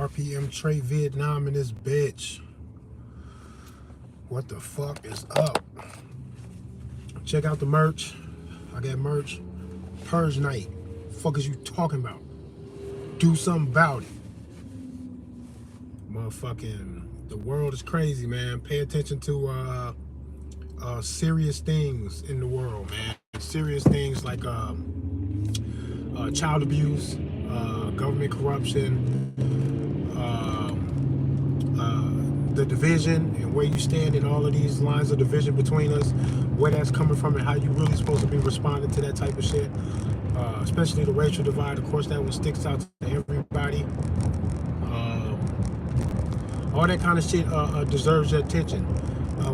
RPM Trade Vietnam in this bitch. What the fuck is up? Check out the merch. I got merch. Purge night. Fuck is you talking about? Do something about it. Motherfucking, the world is crazy, man. Pay attention to serious things in the world, man. Serious things like child abuse, government corruption, the division and where you stand in all of these lines of division between us, where that's coming from and how you really supposed to be responding to that type of shit, especially the racial divide. Of course, that one sticks out to everybody. All that kind of shit deserves your attention.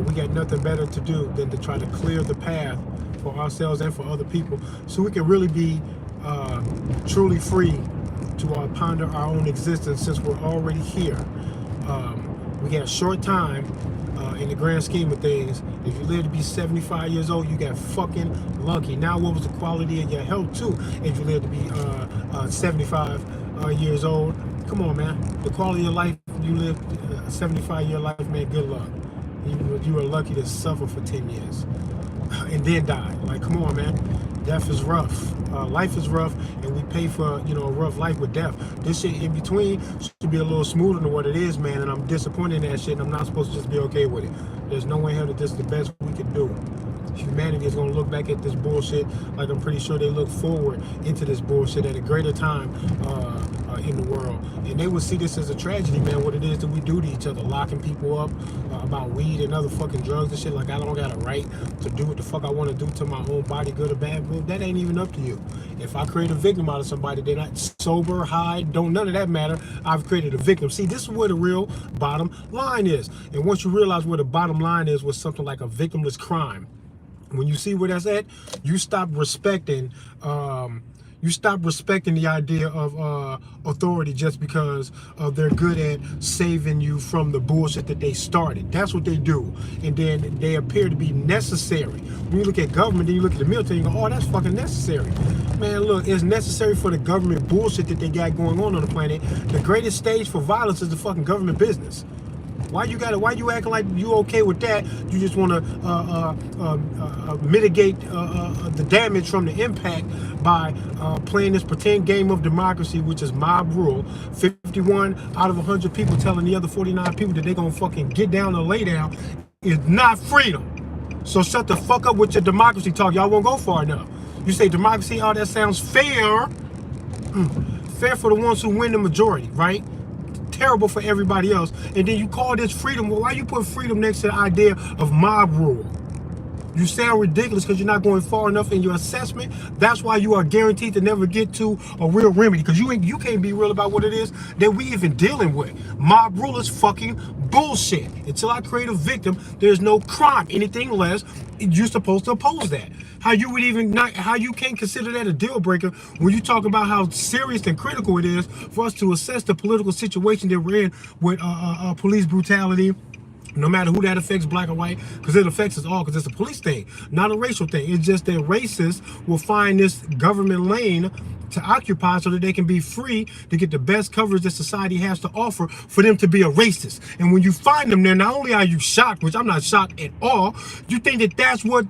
We got nothing better to do than to try to clear the path for ourselves and for other people so we can really be truly free to ponder our own existence, since we're already here. We got a short time in the grand scheme of things. If you live to be 75 years old, you got fucking lucky. Now, what was the quality of your health too if you live to be 75 years old? Come on, man. The quality of your life, you live a 75-year life, man, good luck. You are lucky to suffer for 10 years and then die. Like, come on, man. Death is rough. Life is rough, and we pay for, a rough life with death. This shit in between should be a little smoother than what it is, man, and I'm disappointed in that shit, and I'm not supposed to just be okay with it. There's no way here that this is the best we can do. Humanity is going to look back at this bullshit like I'm pretty sure they look forward into this bullshit at a greater time in the world. And they would see this as a tragedy, man, what it is that we do to each other, locking people up about weed and other fucking drugs and shit. Like, I don't got a right to do what the fuck I want to do to my own body, good or bad. Well, that ain't even up to you. If I create a victim out of somebody, they're not sober, high, none of that matter. I've created a victim. See, this is where the real bottom line is. And once you realize where the bottom line is with something like a victimless crime, when you see where that's at, you stop respecting the idea of authority just because they're good at saving you from the bullshit that they started. That's what they do. And then they appear to be necessary. When you look at government, then you look at the military, and you go, oh, that's fucking necessary. Man, look, it's necessary for the government bullshit that they got going on the planet. The greatest stage for violence is the fucking government business. Why you acting like you okay with that? You just want to mitigate the damage from the impact by playing this pretend game of democracy, which is mob rule. 51 out of 100 people telling the other 49 people that they're gonna fucking get down or lay down is not freedom. So shut the fuck up with your democracy talk. Y'all won't go far enough. You say democracy, oh, that sounds fair. Fair for the ones who win the majority, right? Terrible for everybody else. And then you call this freedom. Well, why you put freedom next to the idea of mob rule? You sound ridiculous because you're not going far enough in your assessment. That's why you are guaranteed to never get to a real remedy, because you can't be real about what it is that we even dealing with. Mob rule is fucking bullshit. Until I create a victim, there's no crime. Anything less, you're supposed to oppose that. How you can't consider that a deal breaker when you talk about how serious and critical it is for us to assess the political situation that we're in with police brutality, no matter who that affects, black or white, because it affects us all, because it's a police thing, not a racial thing. It's just that racists will find this government lane to occupy so that they can be free to get the best coverage that society has to offer for them to be a racist. And when you find them there, not only are you shocked, which I'm not shocked at all, you think that that's what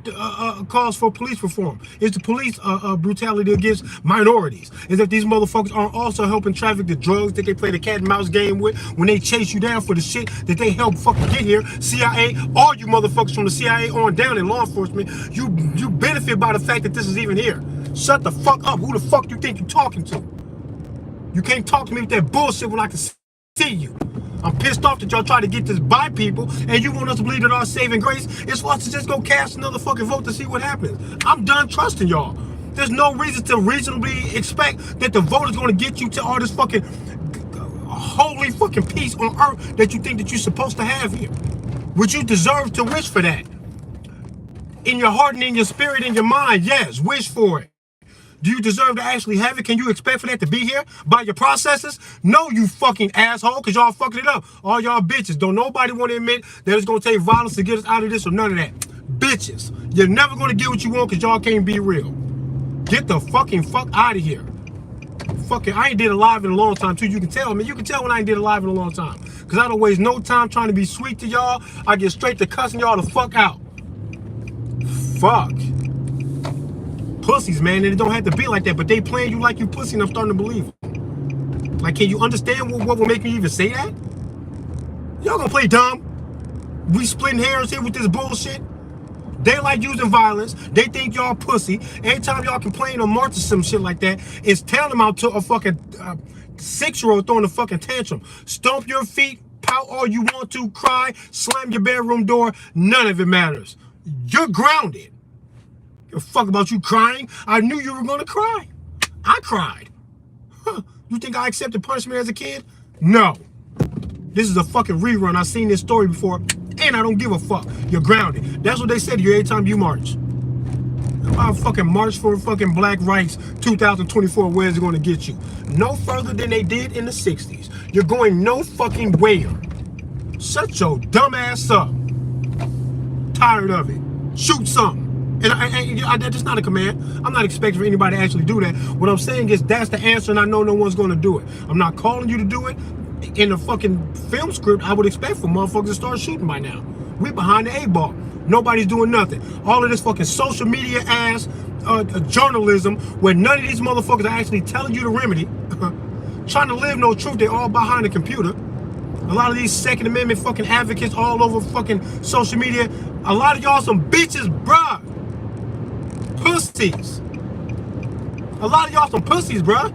calls for police reform. It's the police brutality against minorities. Is that these motherfuckers are also helping traffic the drugs that they play the cat and mouse game with when they chase you down for the shit that they help fucking get here. CIA, all you motherfuckers from the CIA on down in law enforcement, you benefit by the fact that this is even here. Shut the fuck up. Who the fuck you think you're talking to? You can't talk to me with that bullshit when I can see you. I'm pissed off that y'all try to get this by people and you want us to believe that our saving grace is for us to just go cast another fucking vote to see what happens. I'm done trusting y'all. There's no reason to reasonably expect that the vote is going to get you to all this fucking holy fucking peace on earth that you think that you're supposed to have here. Would you deserve to wish for that? In your heart and in your spirit and your mind, yes, wish for it. Do you deserve to actually have it? Can you expect for that to be here by your processes? No, you fucking asshole, because y'all fucking it up. All y'all bitches. Don't nobody want to admit that it's going to take violence to get us out of this or none of that. Bitches, you're never going to get what you want because y'all can't be real. Get the fuck out of here. fucking, I ain't did a live in a long time too. You can tell, man. You can tell when I ain't did a live in a long time. Cause I don't waste no time trying to be sweet to y'all. I get straight to cussing y'all the fuck out. Fuck. Pussies, man, and it don't have to be like that, but they playing you like you pussy, and I'm starting to believe it. Like, can you understand what will make me even say that? Y'all gonna play dumb? We splitting hairs here with this bullshit. They like using violence. They think y'all pussy. Anytime y'all complain or march or some shit like that, it's tantamount to a fucking 6-year-old throwing a fucking tantrum. Stomp your feet, pout all you want to, cry, slam your bedroom door. None of it matters. You're grounded. Give a fuck about you crying. I knew you were gonna cry. I cried. Huh. You think I accepted punishment as a kid? No. This is a fucking rerun. I've seen this story before, and I don't give a fuck. You're grounded. That's what they said to you every time you march. I fucking march for fucking black rights 2024. Where's it going to get you? No further than they did in the 60s. You're going no fucking where. Shut your dumb ass up. Tired of it. Shoot something. And that's not a command. I'm not expecting for anybody to actually do that. What I'm saying is that's the answer, and I know no one's going to do it. I'm not calling you to do it. In the fucking film script, I would expect for motherfuckers to start shooting by now. We behind the 8-ball. Nobody's doing nothing. All of this fucking social media ass journalism where none of these motherfuckers are actually telling you the remedy. Trying to live no truth. They're all behind the computer. A lot of these Second Amendment fucking advocates all over fucking social media. A lot of y'all some bitches, bruh. Pussies. A lot of y'all some pussies, bruh.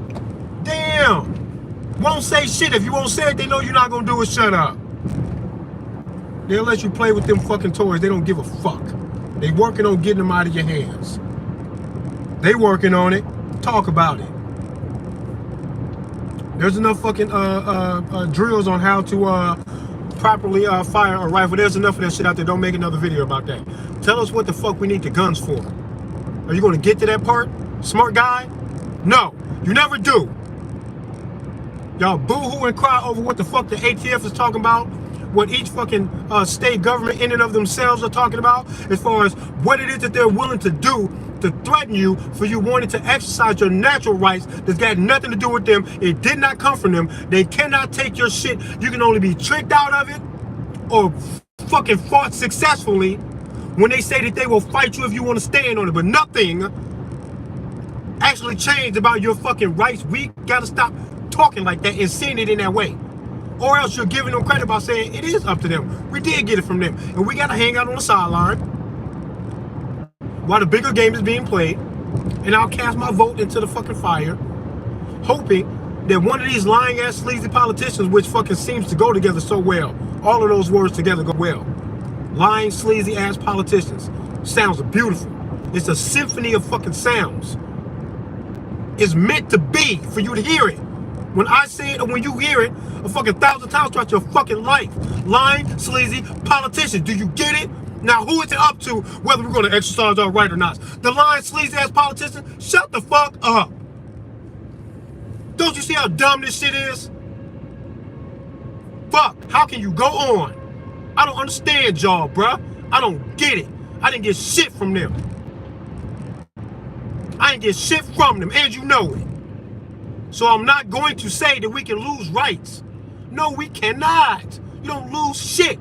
Damn. Won't say shit. If you won't say it, they know you're not gonna do it. Shut up. They'll let you play with them fucking toys. They don't give a fuck. They working on getting them out of your hands. They working on it. Talk about it. There's enough fucking drills on how to properly fire a rifle. There's enough of that shit out there. Don't make another video about that. Tell us what the fuck we need the guns for. Are you gonna get to that part, smart guy? No, you never do. Y'all boo-hoo and cry over what the fuck the ATF is talking about, what each fucking state government in and of themselves are talking about, as far as what it is that they're willing to do to threaten you for you wanting to exercise your natural rights that's got nothing to do with them. It did not come from them. They cannot take your shit. You can only be tricked out of it or fucking fought successfully when they say that they will fight you if you want to stand on it, but nothing actually changed about your fucking rights. We gotta stop talking like that and seeing it in that way, or else you're giving them credit by saying it is up to them. We did get it from them, and we gotta hang out on the sideline while the bigger game is being played, and I'll cast my vote into the fucking fire, hoping that one of these lying ass sleazy politicians, which fucking seems to go together so well, all of those words together go well, lying sleazy ass politicians, sounds beautiful. It's a symphony of fucking sounds. It's meant to be for you to hear it. When I say it or when you hear it a fucking 1,000 times throughout your fucking life. Lying, sleazy politicians. Do you get it? Now, who is it up to whether we're going to exercise our right or not? The lying, sleazy ass politicians? Shut the fuck up. Don't you see how dumb this shit is? Fuck. How can you go on? I don't understand y'all, bruh. I don't get it. I didn't get shit from them. I didn't get shit from them, and you know it. So I'm not going to say that we can lose rights. No, we cannot. You don't lose shit.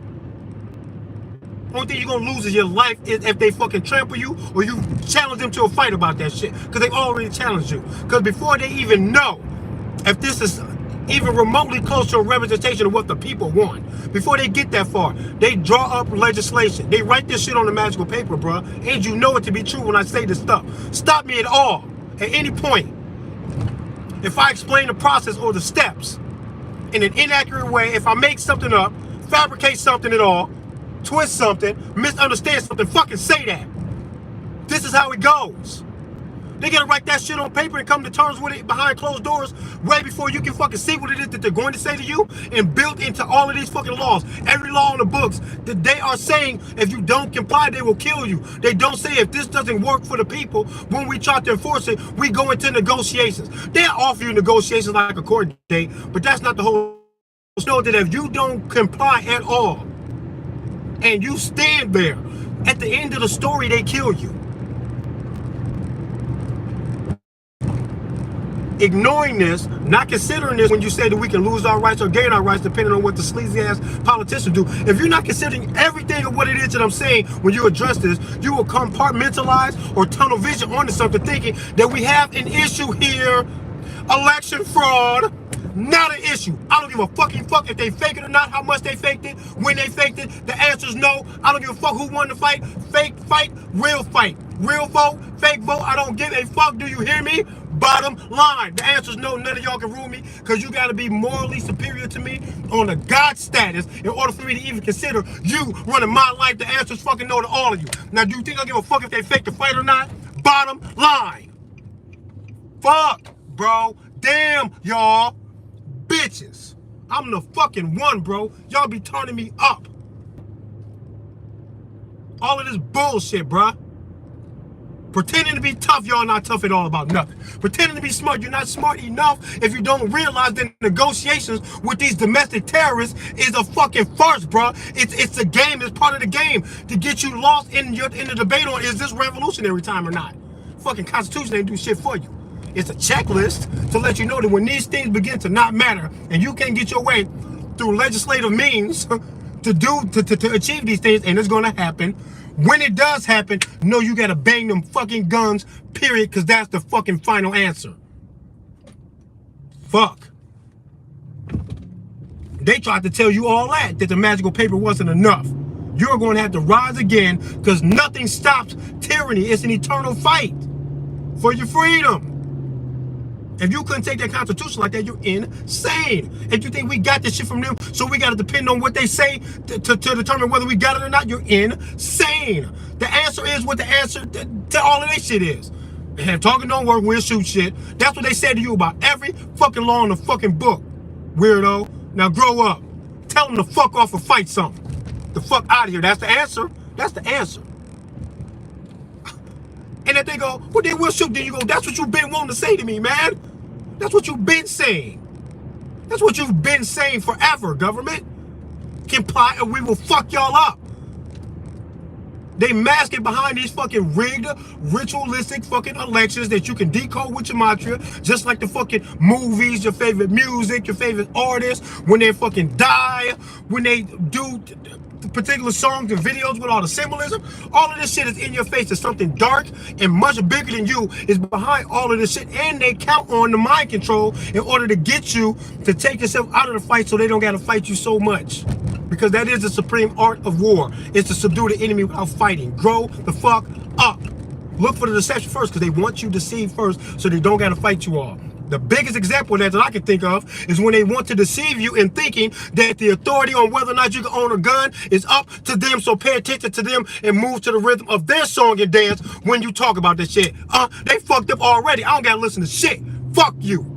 Only thing you're going to lose is your life if they fucking trample you or you challenge them to a fight about that shit. Because they already challenged you. Because before they even know if this is even remotely close to a representation of what the people want, before they get that far, they draw up legislation. They write this shit on the magical paper, bruh. And you know it to be true when I say this stuff. Stop me at all, at any point. If I explain the process or the steps in an inaccurate way, if I make something up, fabricate something at all, twist something, misunderstand something, fucking say that. This is how it goes. They gotta write that shit on paper and come to terms with it behind closed doors way before you can fucking see what it is that they're going to say to you, and built into all of these fucking laws. Every law in the books that they are saying if you don't comply, they will kill you. They don't say if this doesn't work for the people, when we try to enforce it, we go into negotiations. They offer you negotiations like a court date, but that's not the whole. Know that if you don't comply at all, and you stand there, at the end of the story, they kill you. ignoring this, not considering this when you say that we can lose our rights or gain our rights depending on what the sleazy ass politicians do. If you're not considering everything of what it is that I'm saying when you address this, you will compartmentalize or tunnel vision onto something thinking that we have an issue here. Election fraud, not an issue. I don't give a fucking fuck if they fake it or not, how much they faked it, when they faked it. The answer is no. I don't give a fuck who won the fight. Fake fight, real fight. Real vote, fake vote, I don't give a fuck. Do you hear me? Bottom line. The answer is no. None of y'all can rule me because you got to be morally superior to me on a God status in order for me to even consider you running my life. The answer is fucking no to all of you. Now, do you think I give a fuck if they fake the fight or not? Bottom line. Fuck, bro. Damn, y'all. Bitches. I'm the fucking one, bro. Y'all be turning me up. All of this bullshit, bruh. Pretending to be tough, y'all not tough at all about nothing. Pretending to be smart, you're not smart enough if you don't realize that negotiations with these domestic terrorists is a fucking farce, bro. It's a game, it's part of the game to get you lost in the debate on is this revolutionary time or not. Fucking Constitution ain't do shit for you. It's a checklist to let you know that when these things begin to not matter and you can't get your way through legislative means to achieve these things, and it's gonna happen. When it does happen, know you gotta bang them fucking guns, period, because that's the fucking final answer. Fuck. They tried to tell you all that the magical paper wasn't enough. You're going to have to rise again because nothing stops tyranny. It's an eternal fight for your freedom. If you couldn't take that Constitution like that, you're insane. If you think we got this shit from them, so we got to depend on what they say to determine whether we got it or not, you're insane. The answer is what the answer to all of that shit is. And talking don't work, we'll shoot shit. That's what they said to you about every fucking law in the fucking book, weirdo. Now grow up. Tell them to fuck off or fight something. The fuck out of here. That's the answer. That's the answer. And if they go, well, then we'll shoot. Then you go, that's what you've been wanting to say to me, man. That's what you've been saying. That's what you've been saying forever, government. Comply or we will fuck y'all up. They mask it behind these fucking rigged, ritualistic fucking elections that you can decode with your mantra, just like the fucking movies, your favorite music, your favorite artists, when they fucking die, when they do particular songs and videos with all the symbolism. All of this shit is in your face. There's something dark and much bigger than you is behind all of this shit, and they count on the mind control in order to get you to take yourself out of the fight so they don't got to fight you so much. Because that is the supreme art of war. It's to subdue the enemy without fighting. Grow the fuck up. Look for the deception first because they want you deceived first so they don't got to fight you all. The biggest example of that I can think of is when they want to deceive you in thinking that the authority on whether or not you can own a gun is up to them, so pay attention to them and move to the rhythm of their song and dance when you talk about this shit. They fucked up already. I don't gotta listen to shit. Fuck you.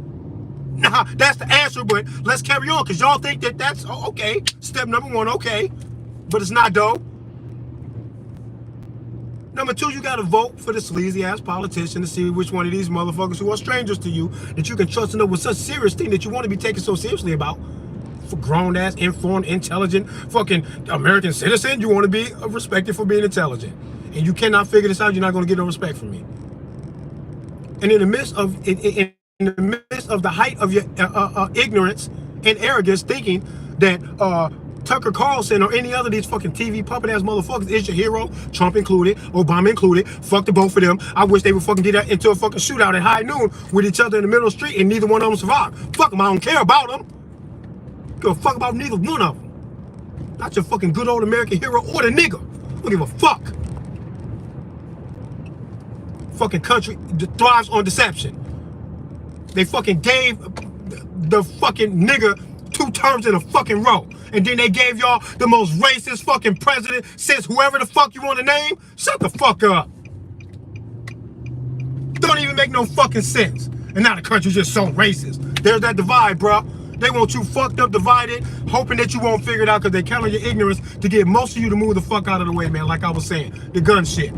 Nah, that's the answer, but let's carry on because y'all think that that's, okay, step number one, okay, but it's not though. Number two, you gotta vote for the sleazy ass politician to see which one of these motherfuckers who are strangers to you that you can trust and know with such serious thing that you want to be taken so seriously about. For grown ass, informed, intelligent, fucking American citizen, you want to be respected for being intelligent. And you cannot figure this out, you're not gonna get no respect from me. And in the midst of the height of your ignorance and arrogance, thinking that Tucker Carlson or any other of these fucking TV puppet ass motherfuckers is your hero, Trump included, Obama included, fuck the both of them. I wish they would fucking get into a fucking shootout at high noon with each other in the middle of the street and neither one of them survived. Fuck them, I don't care about them. Give a fuck about neither one of them. Not your fucking good old American hero or the nigga. I don't give a fuck. Fucking country thrives on deception. They fucking gave the fucking nigga 2 terms in a fucking row. And then they gave y'all the most racist fucking president since whoever the fuck you want to name. Shut the fuck up. Don't even make no fucking sense. And now the country's just so racist. There's that divide, bruh. They want you fucked up, divided, hoping that you won't figure it out because they count on your ignorance to get most of you to move the fuck out of the way, man. Like I was saying, the gun shit.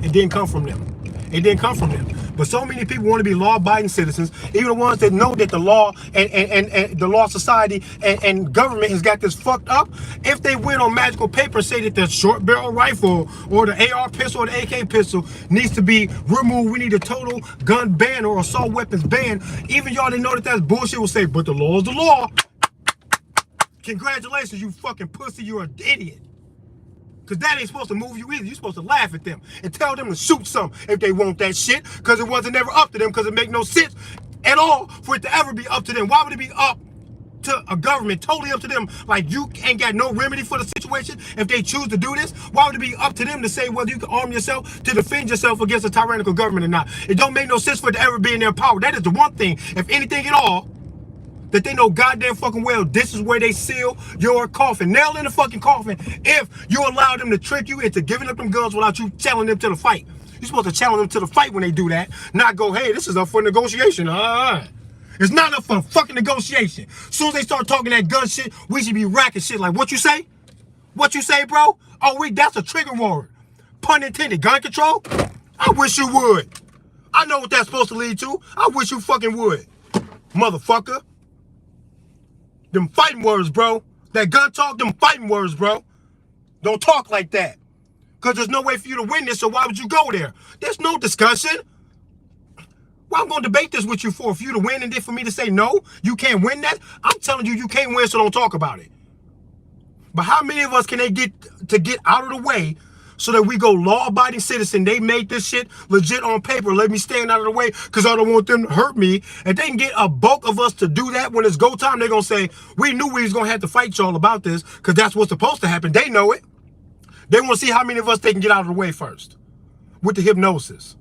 It didn't come from them. It didn't come from them. But so many people want to be law-abiding citizens, even the ones that know that the law and the law society and government has got this fucked up. If they went on magical paper and say that the short barrel rifle or the AR pistol or the AK pistol needs to be removed, we need a total gun ban or assault weapons ban, even y'all that know that that's bullshit will say, but the law is the law. Congratulations, you fucking pussy, you're an idiot. Because that ain't supposed to move you either. You're supposed to laugh at them and tell them to shoot some if they want that shit, because it wasn't ever up to them, because it make no sense at all for it to ever be up to them. Why would it be up to a government, totally up to them, like you ain't got no remedy for the situation if they choose to do this? Why would it be up to them to say whether you can arm yourself to defend yourself against a tyrannical government or not? It don't make no sense for it to ever be in their power. That is the one thing, if anything at all, that they know goddamn fucking well this is where they seal your coffin. Nail in the fucking coffin if you allow them to trick you into giving up them guns without you challenging them to the fight. You're supposed to challenge them to the fight when they do that, not go, hey, this is up for negotiation. It's not up for fucking negotiation. As soon as they start talking that gun shit, we should be racking shit like, what you say? What you say, bro? Oh, that's a trigger word. Pun intended. Gun control? I wish you would. I know what that's supposed to lead to. I wish you fucking would. Motherfucker. Them fighting words, bro. That gun talk, them fighting words, bro. Don't talk like that. Because there's no way for you to win this, so why would you go there? There's no discussion. Why I'm going to debate this with you for you to win and then for me to say, no, you can't win that? I'm telling you, you can't win, so don't talk about it. But how many of us can they get out of the way so that we go law-abiding citizen? They made this shit legit on paper. Let me stand out of the way because I don't want them to hurt me. If they can get a bulk of us to do that when it's go time, they're going to say, we knew we was going to have to fight y'all about this because that's what's supposed to happen. They know it. They want to see how many of us they can get out of the way first with the hypnosis.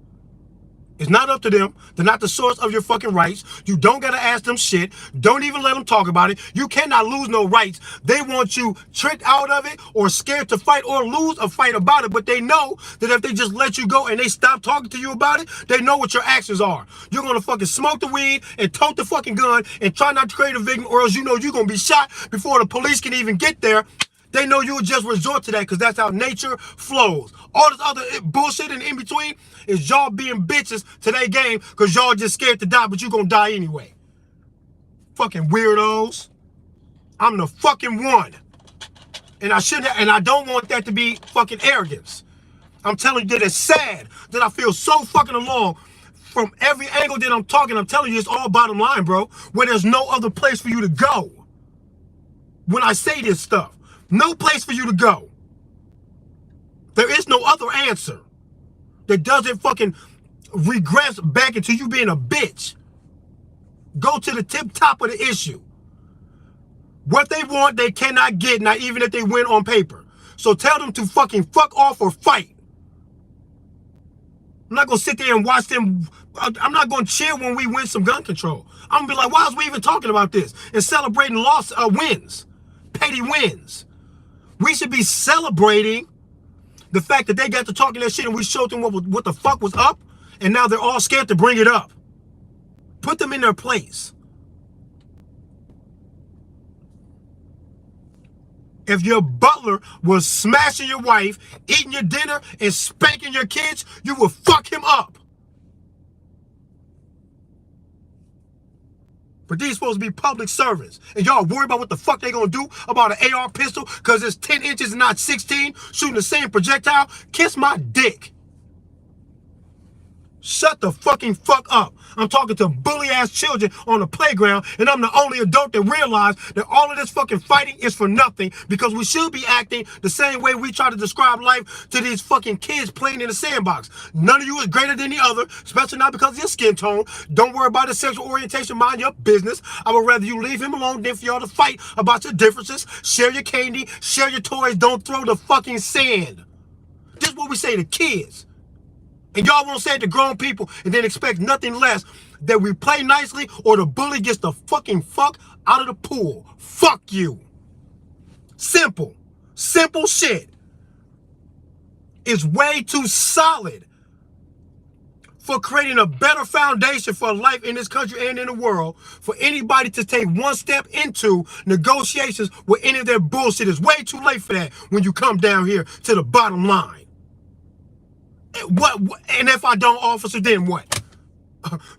It's not up to them. They're not the source of your fucking rights. You don't got to ask them shit. Don't even let them talk about it. You cannot lose no rights. They want you tricked out of it or scared to fight or lose a fight about it. But they know that if they just let you go and they stop talking to you about it, they know what your actions are. You're going to fucking smoke the weed and tote the fucking gun and try not to create a victim, or else you know you're going to be shot before the police can even get there. They know you would just resort to that because that's how nature flows. All this other bullshit in between is y'all being bitches to their game because y'all just scared to die, but you gonna die anyway. Fucking weirdos. I'm the fucking one. And I don't want that to be fucking arrogance. I'm telling you that it's sad that I feel so fucking alone from every angle that I'm talking. I'm telling you it's all bottom line, bro, where there's no other place for you to go. When I say this stuff. No place for you to go. There is no other answer that doesn't fucking regress back into you being a bitch. Go to the tip top of the issue. What they want, they cannot get, not even if they win on paper. So tell them to fucking fuck off or fight. I'm not going to sit there and watch them. I'm not going to cheer when we win some gun control. I'm going to be like, why is we even talking about this? And celebrating wins. Petty wins. We should be celebrating the fact that they got to talking that shit and we showed them what the fuck was up, and now they're all scared to bring it up. Put them in their place. If your butler was smashing your wife, eating your dinner, and spanking your kids, you would fuck him up. But these supposed to be public servants. And y'all worry about what the fuck they gonna do about an AR pistol because it's 10 inches and not 16, shooting the same projectile? Kiss my dick. Shut the fucking fuck up. I'm talking to bully-ass children on the playground, and I'm the only adult that realized that all of this fucking fighting is for nothing because we should be acting the same way we try to describe life to these fucking kids playing in the sandbox. None of you is greater than the other, especially not because of your skin tone. Don't worry about his sexual orientation. Mind your business. I would rather you leave him alone than for y'all to fight about your differences. Share your candy. Share your toys. Don't throw the fucking sand. This is what we say to kids. And y'all won't say it to grown people and then expect nothing less that we play nicely or the bully gets the fucking fuck out of the pool. Fuck you. Simple. Simple shit. It's way too solid for creating a better foundation for life in this country and in the world for anybody to take one step into negotiations with any of their bullshit. It's way too late for that when you come down here to the bottom line. And if I don't, officer, then what?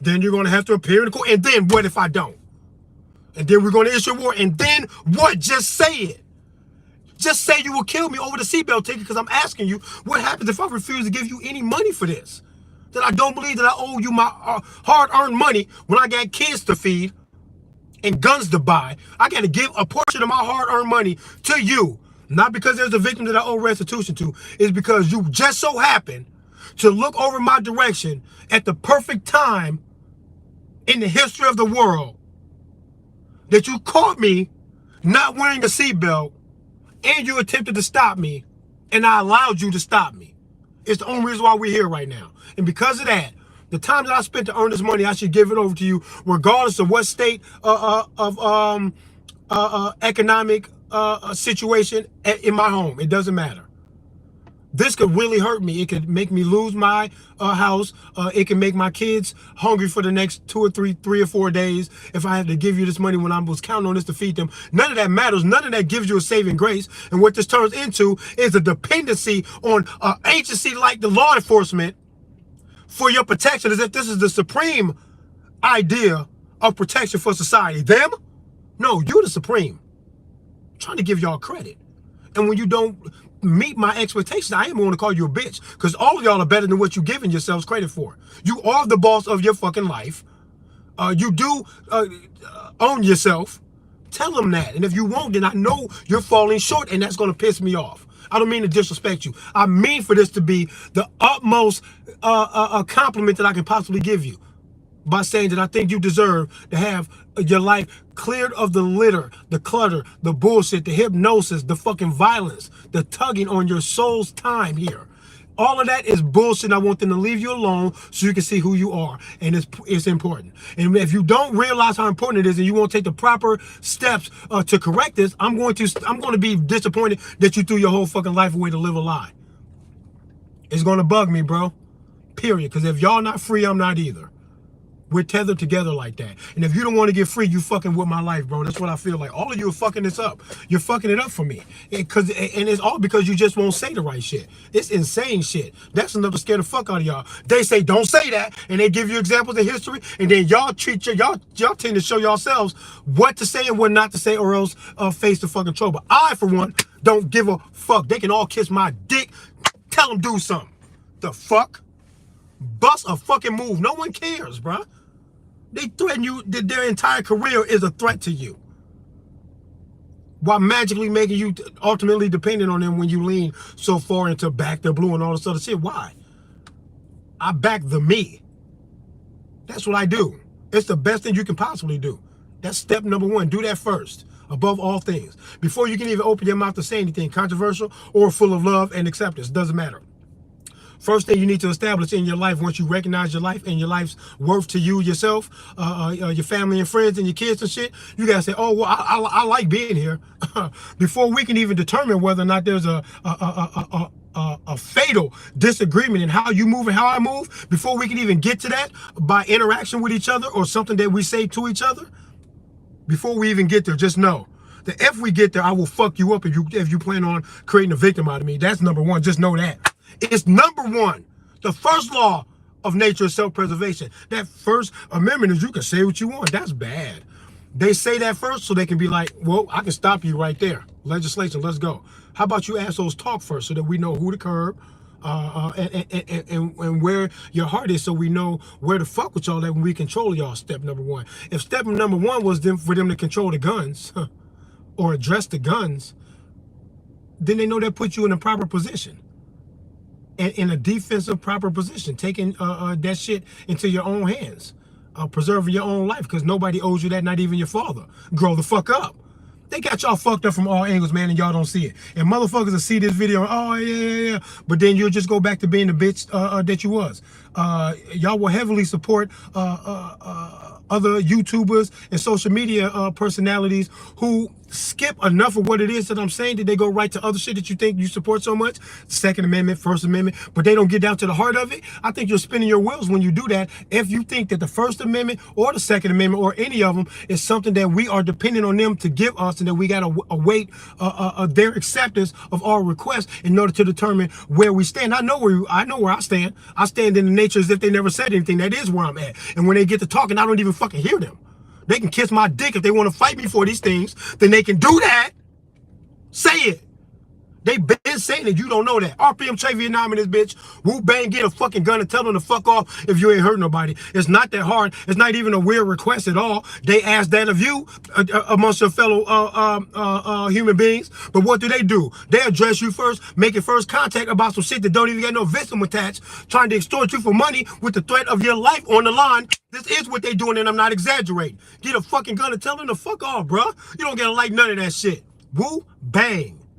Then you're going to have to appear in court. And then what if I don't? And then we're going to issue a warrant. And then what? Just say it. Just say you will kill me over the seatbelt ticket, because I'm asking you, what happens if I refuse to give you any money for this? That I don't believe that I owe you my hard-earned money when I got kids to feed and guns to buy. I got to give a portion of my hard-earned money to you. Not because there's a victim that I owe restitution to. It's because you just so happen to look over my direction at the perfect time in the history of the world that you caught me not wearing a seatbelt, and you attempted to stop me, and I allowed you to stop me. It's the only reason why we're here right now. And because of that, the time that I spent to earn this money, I should give it over to you, regardless of what state of economic situation in my home. It doesn't matter. This could really hurt me. It could make me lose my house. It can make my kids hungry for the next 2 or 3 or 4 days if I have to give you this money when I was counting on this to feed them. None of that matters. None of that gives you a saving grace. And what this turns into is a dependency on an agency like the law enforcement for your protection, as if this is the supreme idea of protection for society. Them? No, you're the supreme. I'm trying to give y'all credit. And when you don't meet my expectations, I am going to call you a bitch, because all of y'all are better than what you're giving yourselves credit for. You are the boss of your fucking life. You do own yourself. Tell them that. And if you won't, then I know you're falling short, and that's going to piss me off. I don't mean to disrespect you. I mean for this to be the utmost compliment that I can possibly give you, by saying that I think you deserve to have your life cleared of the litter, the clutter, the bullshit, the hypnosis, the fucking violence, the tugging on your soul's time here. All of that is bullshit. I want them to leave you alone so you can see who you are. And it's important. And if you don't realize how important it is, and you won't take the proper steps to correct this, I'm going to be disappointed that you threw your whole fucking life away to live a lie. It's going to bug me, bro. Period. Because if y'all not free, I'm not either. We're tethered together like that. And if you don't want to get free, you fucking with my life, bro. That's what I feel like. All of you are fucking this up. You're fucking it up for me. And it's all because you just won't say the right shit. It's insane shit. That's enough to scare the fuck out of y'all. They say, don't say that. And they give you examples of history. And then y'all y'all tend to show yourselves what to say and what not to say, or else face the fucking trouble. I, for one, don't give a fuck. They can all kiss my dick. Tell them do something. The fuck? Bust a fucking move. No one cares, bruh. They threaten you that their entire career is a threat to you, while magically making you ultimately dependent on them when you lean so far into back the blue and all this other shit. Why? I back the me. That's what I do. It's the best thing you can possibly do. That's step number one. Do that first, above all things. Before you can even open your mouth to say anything controversial or full of love and acceptance. Doesn't matter. First thing you need to establish in your life, once you recognize your life and your life's worth to you, yourself, your family and friends and your kids and shit, you gotta say, oh, well, I like being here. Before we can even determine whether or not there's a fatal disagreement in how you move and how I move, before we can even get to that by interaction with each other or something that we say to each other, before we even get there, just know that if we get there, I will fuck you up if you plan on creating a victim out of me. That's number one. Just know that. It's number one. The first law of nature is self-preservation. That first amendment is you can say what you want. That's bad. They say that first so they can be like, well, I can stop you right there. Legislation, let's go. How about you assholes talk first so that we know who to curb and where your heart is, so we know where to fuck with y'all that when we control y'all. Step number one. If step number one was for them to control the guns or address the guns, then they know that puts you in a proper position. In a defensive proper position, taking that shit into your own hands, preserving your own life, because nobody owes you that, not even your father. Grow the fuck up. They got y'all fucked up from all angles, man, and y'all don't see it. And motherfuckers will see this video, oh, yeah, but then you'll just go back to being the bitch that you was. Y'all will heavily support other YouTubers and social media personalities who skip enough of what it is that I'm saying that they go right to other shit that you think you support so much, Second Amendment, First Amendment, but they don't get down to the heart of it. I think you're spinning your wheels when you do that. If you think that the First Amendment or the Second Amendment or any of them is something that we are dependent on them to give us, and that we got to await their acceptance of our requests in order to determine where we stand. I know where I stand. I stand in the nature as if they never said anything. That is where I'm at. And when they get to talking, I don't even fucking hear them. They can kiss my dick if they want to fight me for these things. Then they can do that. Say it. They been saying it. You don't know that. RPM Che Vietnam in this bitch. Wu Bang, get a fucking gun and tell them to fuck off if you ain't hurt nobody. It's not that hard. It's not even a weird request at all. They ask that of you amongst your fellow human beings. But what do? They address you first, making first contact about some shit that don't even got no victim attached, trying to extort you for money with the threat of your life on the line. This is what they doing, and I'm not exaggerating. Get a fucking gun and tell them to fuck off, bruh. You don't gotta like none of that shit. Wu Bang.